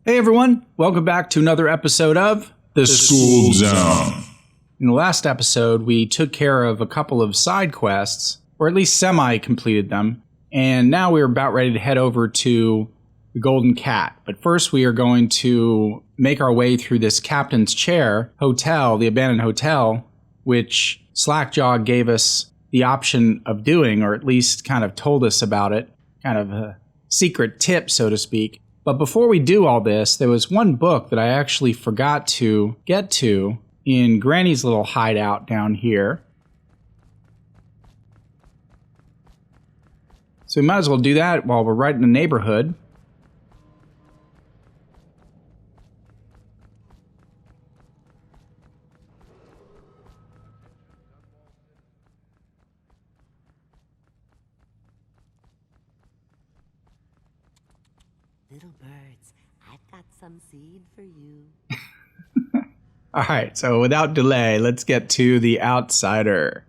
Hey everyone, welcome back to another episode of The Skooled Zone. In the last episode, we took care of a couple of side quests, or at least semi-completed them, and now we're about ready to head over to the Golden Cat. But first we are going to make our way through this Captain's Chair hotel, the abandoned hotel, which Slackjaw gave us the option of doing, or at least kind of told us about it, kind of a secret tip, so to speak. But before we do all this, there was one book that I actually forgot to get to in Granny's little hideout down here. So we might as well do that while we're right in the neighborhood. Little birds, I've got some seed for you. Alright, so without delay, let's get to The Outsider.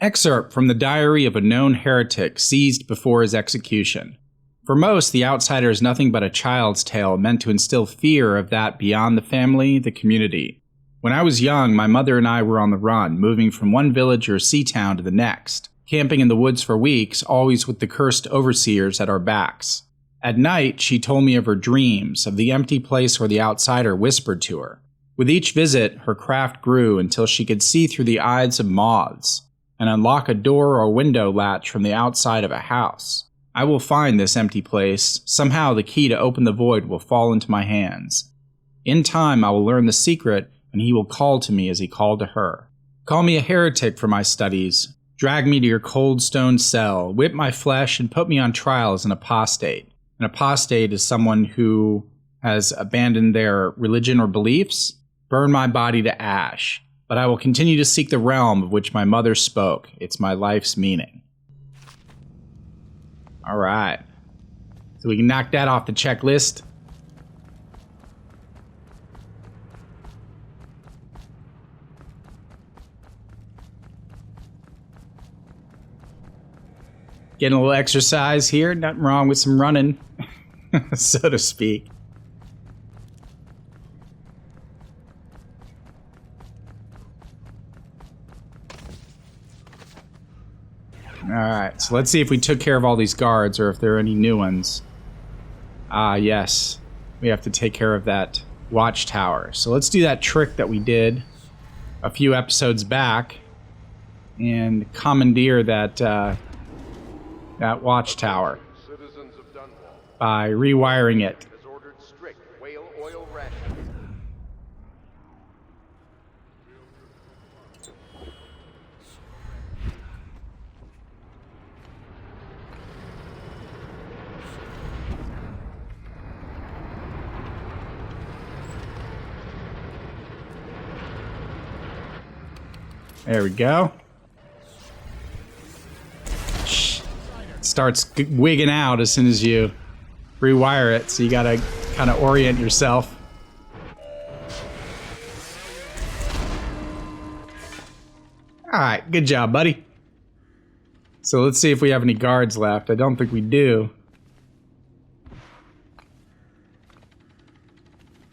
Excerpt from the diary of a known heretic seized before his execution. For most, The Outsider is nothing but a child's tale meant to instill fear of that beyond the family, the community. When I was young, my mother and I were on the run, moving from one village or sea town to the next, camping in the woods for weeks, always with the cursed overseers at our backs. At night, she told me of her dreams, of the empty place where the outsider whispered to her. With each visit, her craft grew until she could see through the eyes of moths and unlock a door or window latch from the outside of a house. I will find this empty place. Somehow the key to open the void will fall into my hands. In time, I will learn the secret, and he will call to me as he called to her. Call me a heretic for my studies. Drag me to your cold stone cell, whip my flesh, and put me on trial as an apostate. An apostate is someone who has abandoned their religion or beliefs. Burn my body to ash. But I will continue to seek the realm of which my mother spoke. It's my life's meaning. All right. So we can knock that off the checklist. Getting a little exercise here. Nothing wrong with some running, so to speak. Alright, so let's see if we took care of all these guards or if there are any new ones. Ah, yes. We have to take care of that watchtower. So let's do that trick that we did a few episodes back and commandeer that watchtower by rewiring it. There we go. Starts wigging out as soon as you rewire it, so you gotta kind of orient yourself. Alright, good job, buddy. So let's see if we have any guards left. I don't think we do.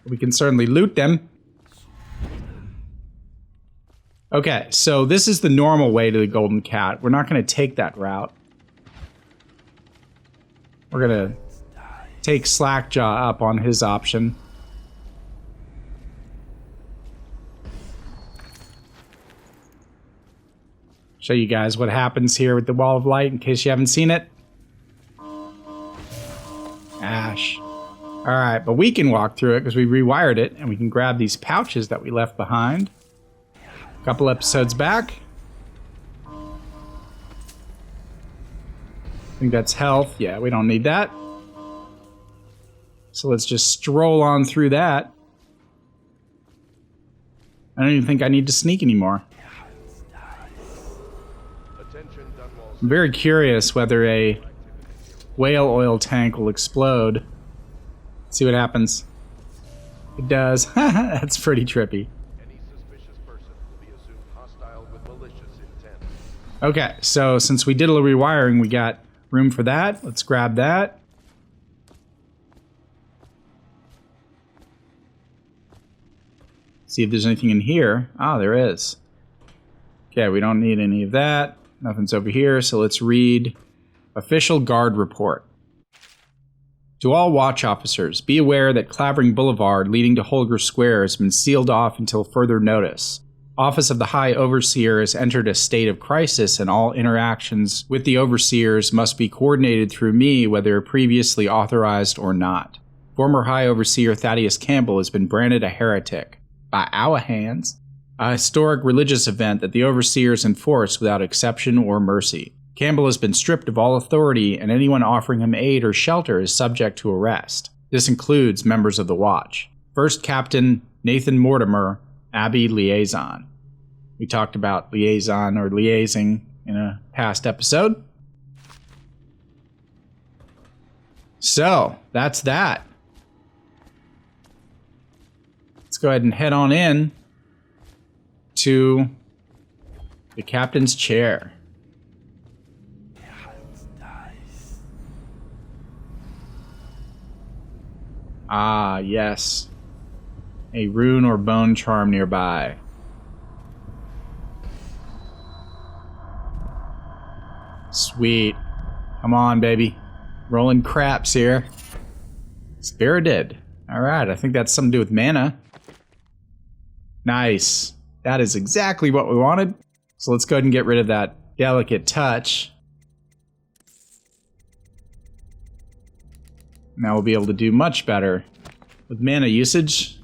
We can certainly loot them. Okay, so this is the normal way to the Golden Cat. We're not going to take that route. We're going to take Slackjaw up on his option. Show you guys what happens here with the Wall of Light in case you haven't seen it. Ash. Alright, but we can walk through it because we rewired it, and we can grab these pouches that we left behind. A couple episodes back. I think that's health. Yeah, we don't need that. So let's just stroll on through that. I don't even think I need to sneak anymore. I'm very curious whether a whale oil tank will explode. See what happens. It does. That's pretty trippy. Okay, so since we did a little rewiring, we got room for that. Let's grab that. See if there's anything in here. Ah, there is. Okay, we don't need any of that. Nothing's over here, so let's read Official Guard Report. To all watch officers, be aware that Clavering Boulevard leading to Holger Square has been sealed off until further notice. Office of the High Overseer has entered a state of crisis, and all interactions with the Overseers must be coordinated through me, whether previously authorized or not. Former High Overseer Thaddeus Campbell has been branded a heretic. By our hands. A historic religious event that the Overseers enforce without exception or mercy. Campbell has been stripped of all authority, and anyone offering him aid or shelter is subject to arrest. This includes members of the Watch. First Captain Nathan Mortimer, Abbey Liaison. We talked about liaison or liaising in a past episode. So, that's that. Let's go ahead and head on in to the captain's chair. Ah, yes. A rune or bone charm nearby. Sweet. Come on, baby. Rolling craps here. Spirited. Alright, I think that's something to do with mana. Nice. That is exactly what we wanted. So let's go ahead and get rid of that delicate touch. Now we'll be able to do much better with mana usage.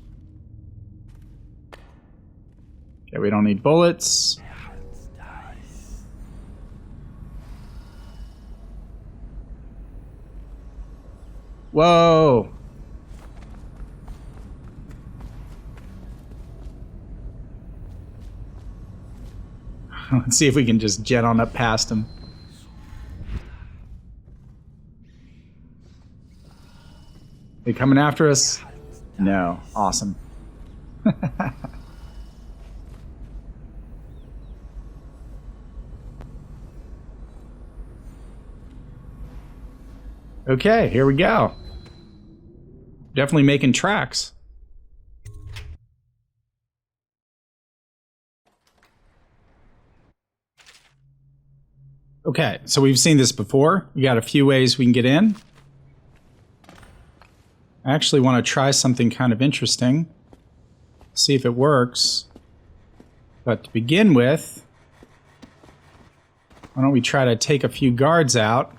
Okay, we don't need bullets. Whoa! Let's see if we can just jet on up past him. They coming after us? No. Awesome. Okay, here we go. Definitely making tracks. Okay, so we've seen this before. We got a few ways we can get in. I actually want to try something kind of interesting. See if it works. But to begin with, why don't we try to take a few guards out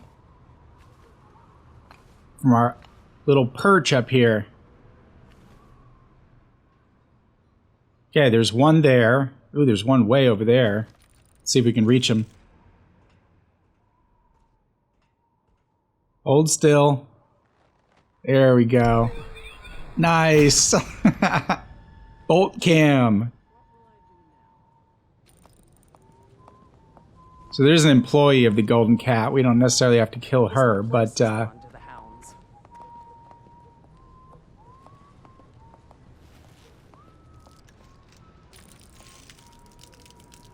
from our little perch up here. Okay, there's one there. Ooh, there's one way over there. Let's see if we can reach him. Hold still. There we go. Nice. Bolt cam. So there's an employee of the Golden Cat. We don't necessarily have to kill her, but oh,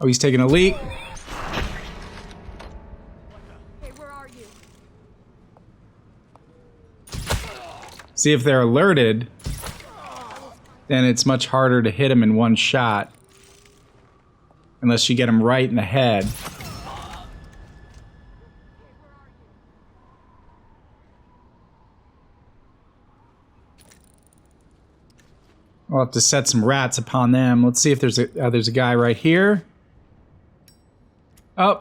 he's taking a leak. See, if they're alerted, then it's much harder to hit them in one shot. Unless you get them right in the head. We'll have to set some rats upon them. Let's see if there's a guy right here. Oh,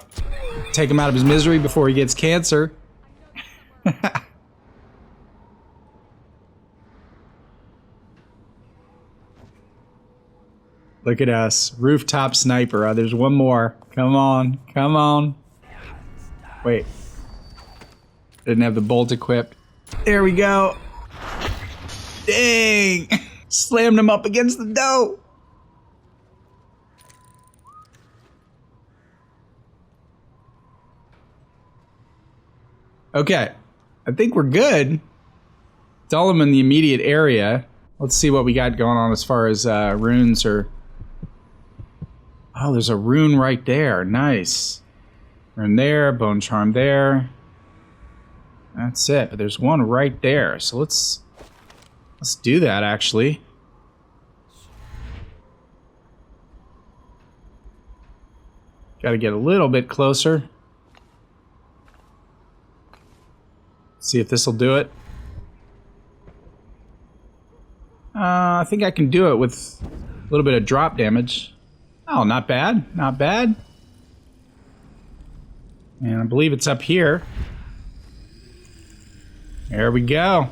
take him out of his misery before he gets cancer. Look at us. Rooftop sniper. Oh, there's one more. Come on. Come on. Wait. Didn't have the bolt equipped. There we go. Dang. Slammed him up against the door. Okay. I think we're good. It's all of them in the immediate area. Let's see what we got going on as far as runes or... Oh, there's a rune right there. Nice. Rune there, bone charm there. That's it. But there's one right there. So let's do that, actually. Got to get a little bit closer. See if this will do it. I think I can do it with a little bit of drop damage. Oh, not bad. Not bad. And I believe it's up here. There we go.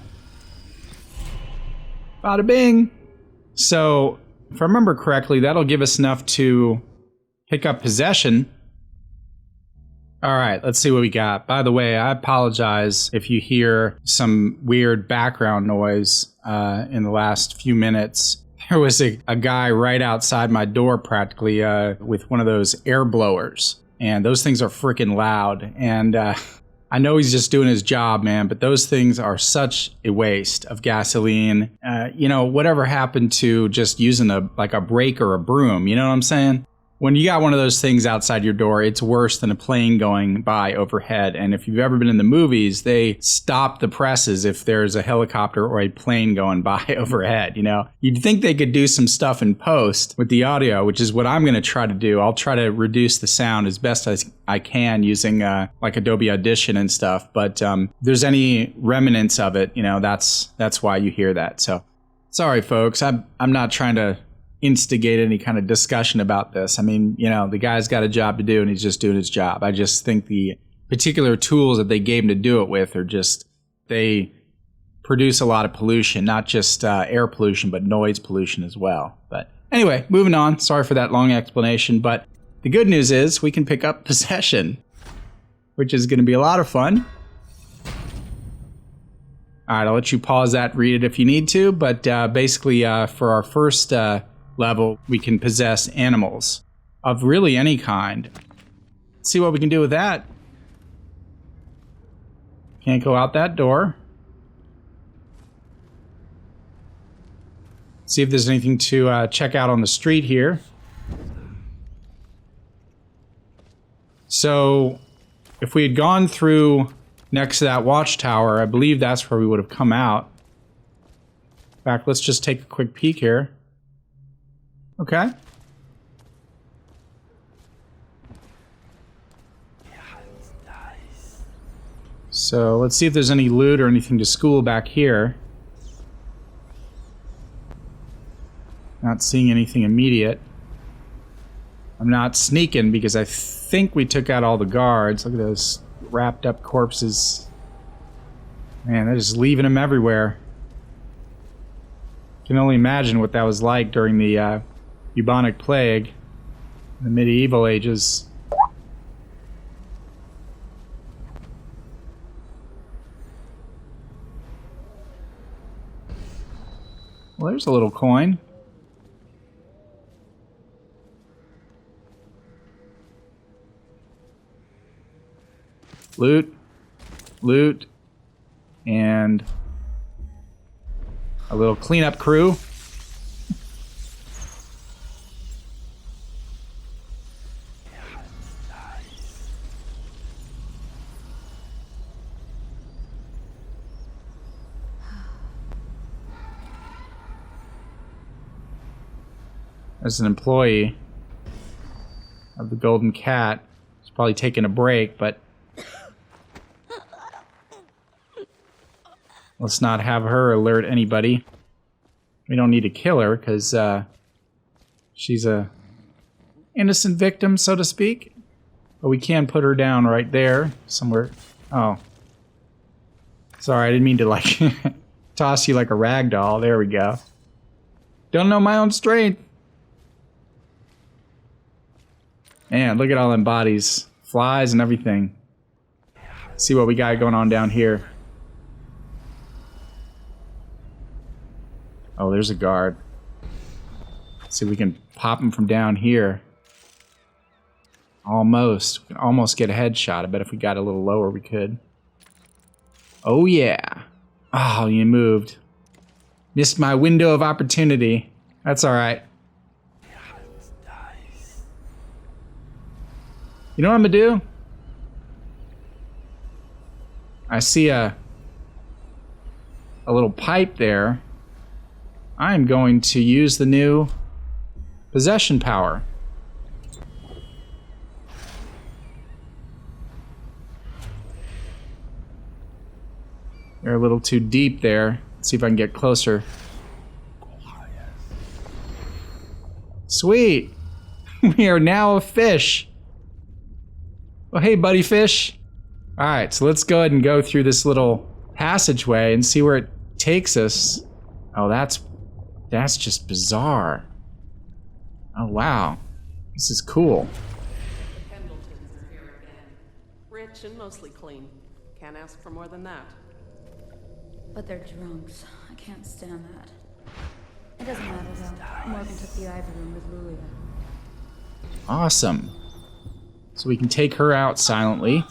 Bada bing. So, if I remember correctly, that'll give us enough to pick up possession. Alright, let's see what we got. By the way, I apologize if you hear some weird background noise in the last few minutes. There was a guy right outside my door practically with one of those air blowers. And those things are freaking loud. And I know he's just doing his job, man, but those things are such a waste of gasoline. You know, whatever happened to just using a brake or a broom, you know what I'm saying? When you got one of those things outside your door, it's worse than a plane going by overhead. And if you've ever been in the movies, they stop the presses if there's a helicopter or a plane going by overhead, you know? You'd think they could do some stuff in post with the audio, which is what I'm going to try to do. I'll try to reduce the sound as best as I can using like Adobe Audition and stuff. But if there's any remnants of it, you know, that's why you hear that. So sorry, folks. I'm not trying to instigate any kind of discussion about this. I mean, you know, the guy's got a job to do and he's just doing his job. I just think the particular tools that they gave him to do it with are just, they produce a lot of pollution, not just air pollution, but noise pollution as well. But anyway, moving on. Sorry for that long explanation, but the good news is we can pick up possession, which is going to be a lot of fun. All right, I'll let you pause that, read it if you need to, but basically for our first level, we can possess animals of really any kind. Let's see what we can do with that. Can't go out that door. See if there's anything to check out on the street here. So, if we had gone through next to that watchtower, I believe that's where we would have come out. In fact, let's just take a quick peek here. Okay. So let's see if there's any loot or anything to school back here. Not seeing anything immediate. I'm not sneaking because I think we took out all the guards. Look at those wrapped up corpses. Man, they're just leaving them everywhere. Can only imagine what that was like during the bubonic plague, the medieval ages. Well, there's a little coin. Loot, loot, and a little cleanup crew. As an employee of the Golden Cat, he's probably taking a break, but let's not have her alert anybody. We don't need to kill her because she's a innocent victim, so to speak. But we can put her down right there somewhere. Oh. Sorry, I didn't mean to like toss you like a rag doll. There we go. Don't know my own strength. Man, look at all them bodies. Flies and everything. Let's see what we got going on down here. Oh, there's a guard. Let's see if we can pop him from down here. Almost. We can almost get a headshot. I bet if we got a little lower, we could. Oh, yeah. Oh, you moved. Missed my window of opportunity. That's all right. You know what I'm gonna do? I see a little pipe there. I'm going to use the new possession power. They're a little too deep there. Let's see if I can get closer. Sweet! We are now a fish! Oh, hey, buddy fish! Alright, so let's go ahead and go through this little passageway and see where it takes us. Oh, that's just bizarre. Oh, wow. This is cool. The Pendletons are here again. Rich and mostly clean. Can't ask for more than that. But they're drunks. I can't stand that. It doesn't matter though. Morgan took the Ivy room with Lulia. Awesome. So we can take her out silently.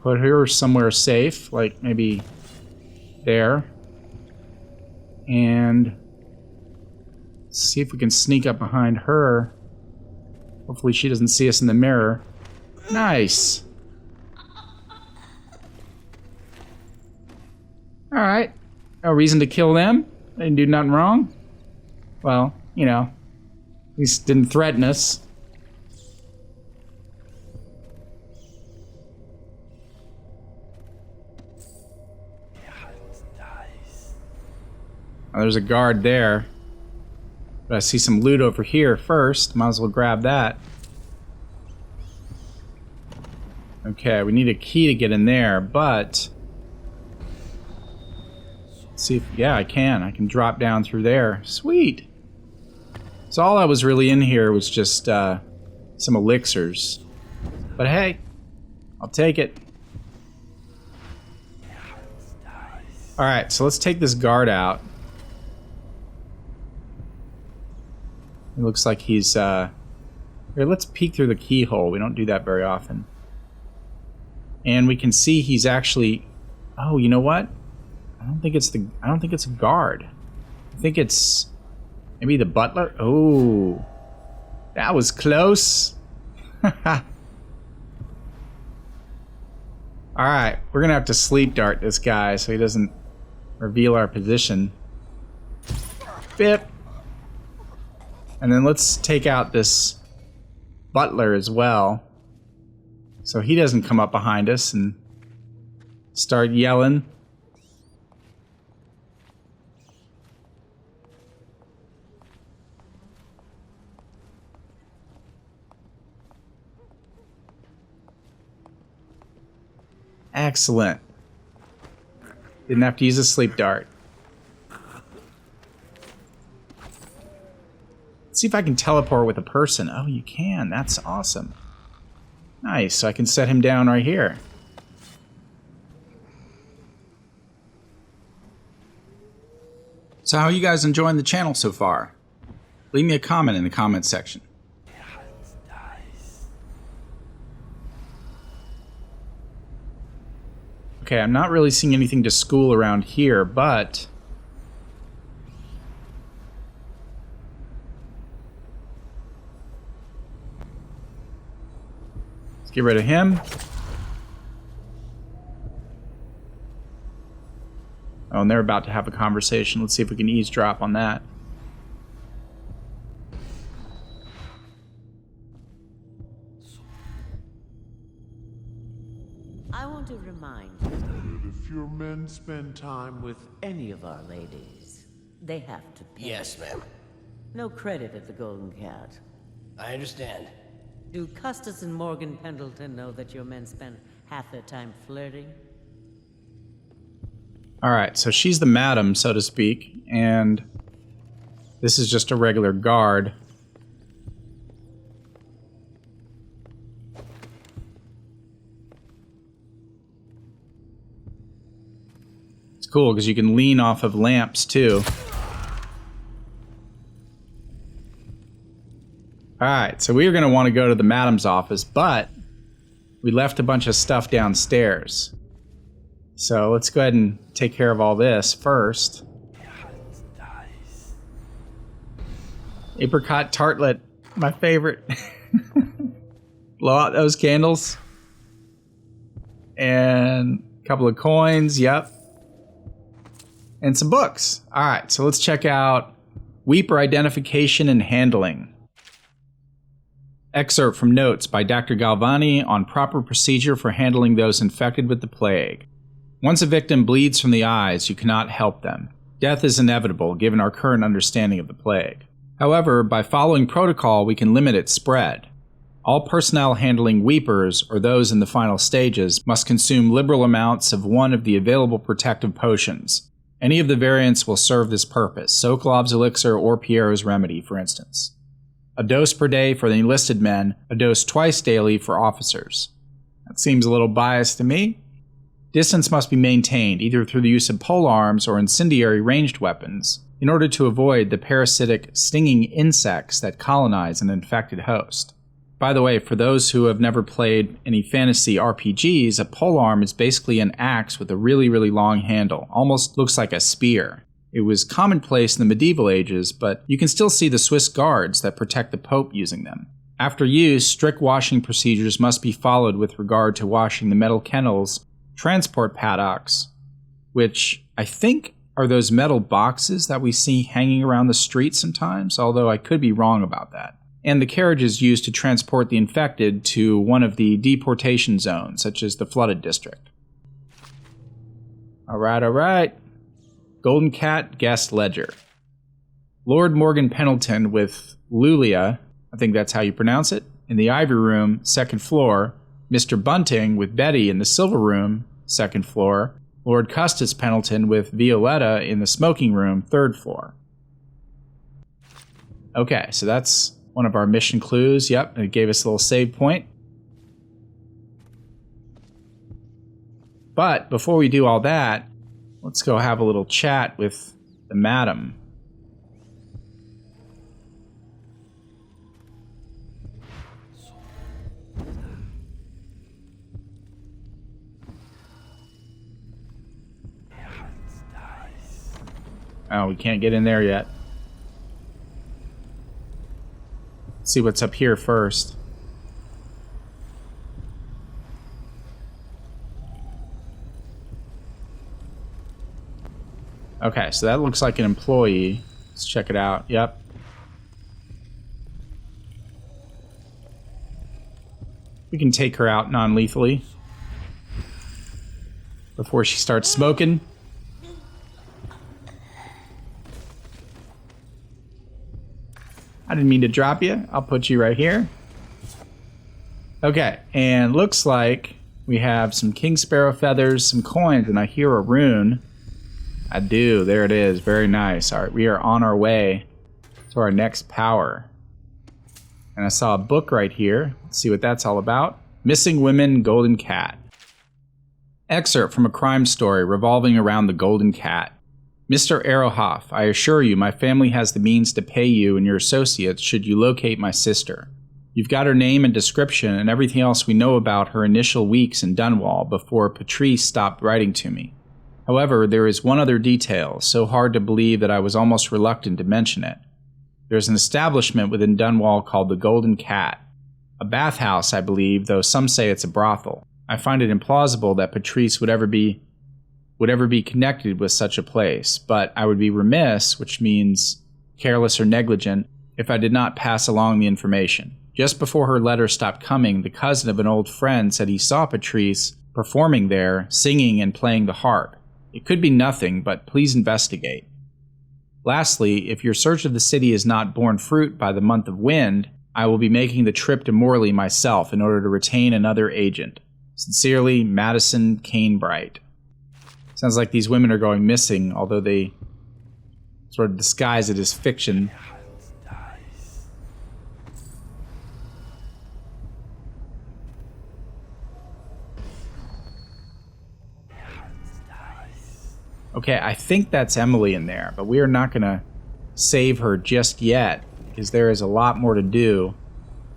Put her somewhere safe, like maybe there. And see if we can sneak up behind her. Hopefully she doesn't see us in the mirror. Nice. Alright. No reason to kill them. They didn't do nothing wrong. Well, you know, at least didn't threaten us. Oh, there's a guard there. But I see some loot over here first. Might as well grab that. Okay, we need a key to get in there, but... Let's see if... Yeah, I can. I can drop down through there. Sweet! So all I was really in here was just some elixirs. But hey, I'll take it. Alright, so let's take this guard out. It looks like he's, Here, let's peek through the keyhole. We don't do that very often. And we can see he's actually... Oh, you know what? I don't think it's a guard. I think it's... Maybe the butler? Oh. That was close. Alright, we're gonna have to sleep dart this guy so he doesn't reveal our position. Bip! And then let's take out this butler as well, so he doesn't come up behind us and start yelling. Excellent. Didn't have to use a sleep dart. Let's see if I can teleport with a person. Oh, you can. That's awesome. Nice. So I can set him down right here. So how are you guys enjoying the channel so far? Leave me a comment in the comment section. Okay, I'm not really seeing anything to school around here, but... Let's get rid of him. Oh, and they're about to have a conversation. Let's see if we can eavesdrop on that. I want to remind you that if your men spend time with any of our ladies, they have to pay. Yes, ma'am. No credit at the Golden Cat. I understand. Do Custis and Morgan Pendleton know that your men spend half their time flirting? Alright, so she's the madam, so to speak, and this is just a regular guard. It's cool, because you can lean off of lamps, too. Alright, so we are going to want to go to the madam's office, but we left a bunch of stuff downstairs. So let's go ahead and take care of all this first. Apricot tartlet, my favorite. Blow out those candles. And a couple of coins, yep. And some books. Alright, so let's check out Weeper Identification and Handling. Excerpt from notes by Dr. Galvani on proper procedure for handling those infected with the plague. Once a victim bleeds from the eyes, you cannot help them. Death is inevitable given our current understanding of the plague. However, by following protocol, we can limit its spread. All personnel handling weepers, or those in the final stages, must consume liberal amounts of one of the available protective potions. Any of the variants will serve this purpose, Sokolov's elixir or Pierre's remedy, for instance. A dose per day for the enlisted men, a dose twice daily for officers. That seems a little biased to me. Distance must be maintained either through the use of polearms or incendiary ranged weapons in order to avoid the parasitic stinging insects that colonize an infected host. By the way, for those who have never played any fantasy RPGs, a polearm is basically an axe with a really, really long handle, almost looks like a spear. It was commonplace in the medieval ages, but you can still see the Swiss guards that protect the Pope using them. After use, strict washing procedures must be followed with regard to washing the metal kennels, transport paddocks, which I think are those metal boxes that we see hanging around the street sometimes, although I could be wrong about that, and the carriages used to transport the infected to one of the deportation zones, such as the flooded district. All right. Golden Cat Guest Ledger. Lord Morgan Pendleton with Lulia, I think that's how you pronounce it, in the Ivory Room, 2nd floor. Mr. Bunting with Betty in the Silver Room, 2nd floor. Lord Custis Pendleton with Violetta in the Smoking Room, 3rd floor. Okay, so that's one of our mission clues. Yep, it gave us a little save point. But before we do all that, let's go have a little chat with the madam. Oh, we can't get in there yet. Let's see what's up here first. Okay, so that looks like an employee. Let's check it out. Yep. We can take her out non-lethally before she starts smoking. I didn't mean to drop you. I'll put you right here. Okay, and looks like we have some King Sparrow feathers, some coins, and I hear a rune. I do. There it is. Very nice. All right, we are on our way to our next power. And I saw a book right here. Let's see what that's all about. Missing Women, Golden Cat. Excerpt from a crime story revolving around the Golden Cat. Mr. Arrowhoff, I assure you my family has the means to pay you and your associates should you locate my sister. You've got her name and description and everything else we know about her initial weeks in Dunwall before Patrice stopped writing to me. However, there is one other detail, so hard to believe that I was almost reluctant to mention it. There's an establishment within Dunwall called the Golden Cat. A bathhouse, I believe, though some say it's a brothel. I find it implausible that Patrice would ever be connected with such a place, but I would be remiss, which means careless or negligent, if I did not pass along the information. Just before her letter stopped coming, the cousin of an old friend said he saw Patrice performing there, singing and playing the harp. It could be nothing, but please investigate. Lastly, if your search of the city is not borne fruit by the month of wind, I will be making the trip to Morley myself in order to retain another agent. Sincerely, Madison Canebright. Sounds like these women are going missing, although they sort of disguise it as fiction. Okay, I think that's Emily in there, but we are not going to save her just yet, because there is a lot more to do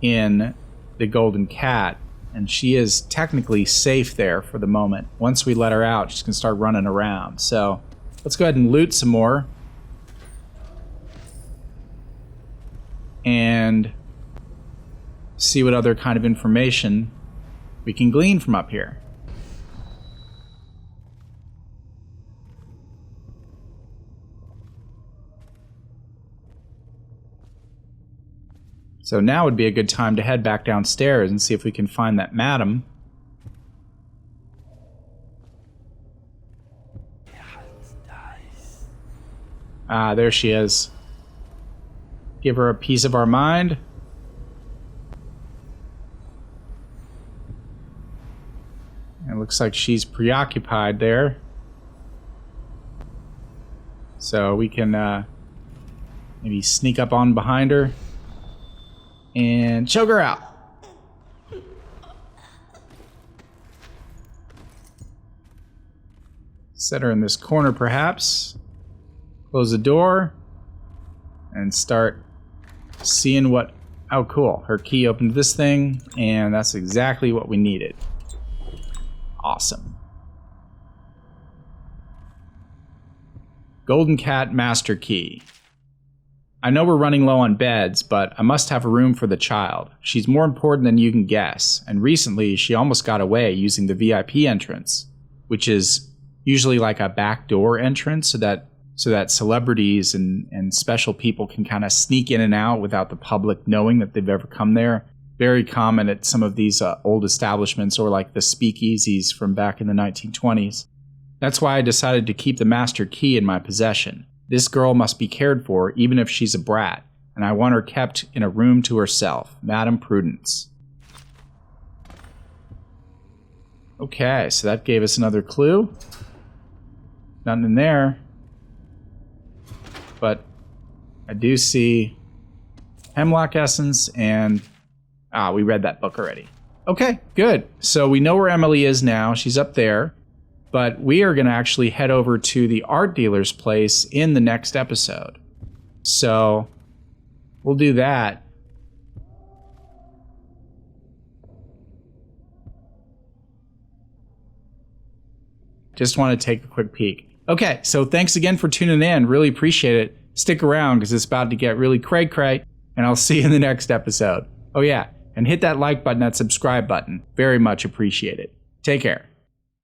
in the Golden Cat, and she is technically safe there for the moment. Once we let her out, she's going to start running around. So let's go ahead and loot some more. And see what other kind of information we can glean from up here. So now would be a good time to head back downstairs and see if we can find that madam. Ah, there she is. Give her a piece of our mind. It looks like she's preoccupied there. So we can maybe sneak up on behind her and choke her out. Set her in this corner perhaps. Close the door and start seeing what... Oh, cool. Her key opened this thing, and that's exactly what we needed. Awesome. Golden Cat Master Key. I know we're running low on beds, but I must have a room for the child. She's more important than you can guess, and recently she almost got away using the VIP entrance, which is usually like a backdoor entrance so that celebrities and special people can kind of sneak in and out without the public knowing that they've ever come there. Very common at some of these old establishments or like the speakeasies from back in the 1920s. That's why I decided to keep the master key in my possession. This girl must be cared for even if she's a brat, and I want her kept in a room to herself. Madam Prudence. Okay, so that gave us another clue. Nothing in there. But I do see hemlock essence and... we read that book already. Okay, good. So we know where Emily is now. She's up there. But we are going to actually head over to the art dealer's place in the next episode. So we'll do that. Just want to take a quick peek. Okay, so thanks again for tuning in. Really appreciate it. Stick around because it's about to get really cray-cray, and I'll see you in the next episode. Oh yeah, and hit that like button, that subscribe button. Very much appreciate it. Take care.